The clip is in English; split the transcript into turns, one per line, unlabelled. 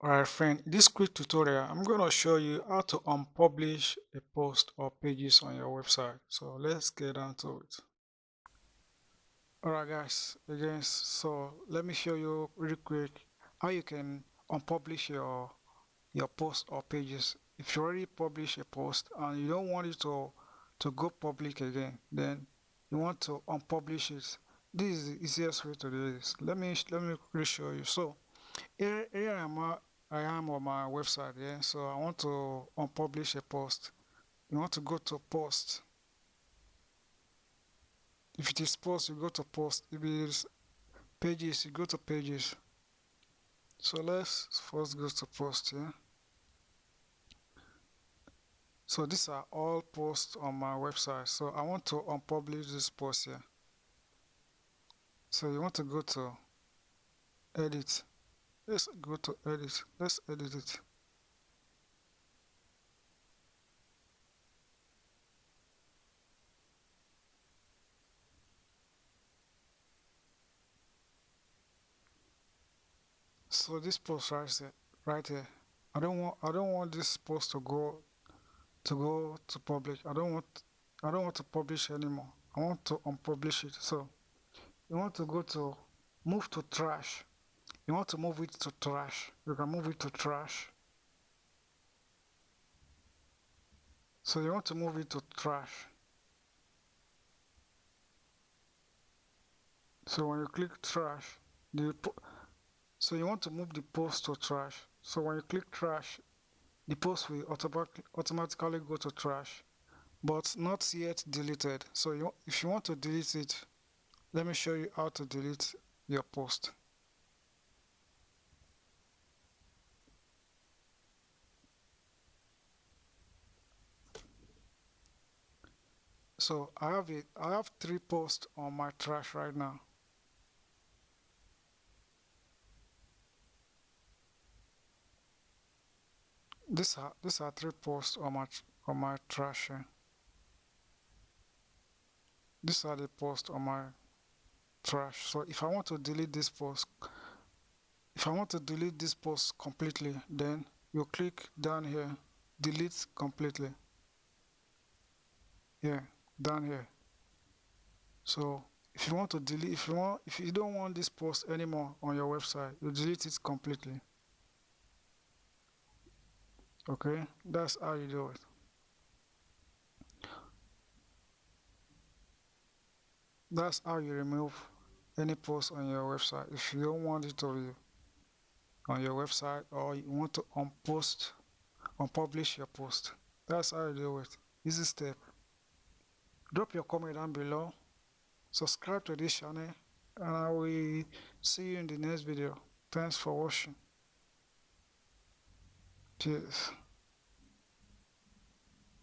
Alright friend, in this quick tutorial I'm going to show you how to unpublish a post or pages on your website. So let's get down to it. Alright guys, again, so let me show you really quick how you can unpublish your post or pages. If you already publish a post and you don't want it to go public again, then you want to unpublish it. This is the easiest way to do this. Let me quickly show you. So here I am on my website. Yeah, so I want to unpublish a post. You want to go to post. If it is post, you go to post. If it is pages, you go to pages. So let's first go to post. Yeah. So these are all posts on my website. So I want to unpublish this post here. So you want to go to edit. Let's go to edit. Let's edit it. So this post right here. I don't want this post to publish. I don't want to publish anymore. I want to unpublish it. So you want to go to move to trash. You want to move it to trash. You can move it to trash. So you want to move it to trash. So when you click trash, so you want to move the post to trash. So when you click trash, the post will automatically go to trash, but not yet deleted. So if you want to delete it, let me show you how to delete your post. So I have 3 posts on my trash right now. These are 3 posts on my trash here. These are the posts on my trash. So if I want to delete this post completely, then you click down here, delete completely. Here, down here. So if you want to delete, if you don't want this post anymore on your website, you delete it completely. Okay, that's how you do it. That's how you remove any post on your website if you don't want it to be on your website or you want to unpublish your post. That's how you do it. Easy step. Drop your comment down below. Subscribe to this channel and I will see you in the next video. Thanks for watching. Cheers.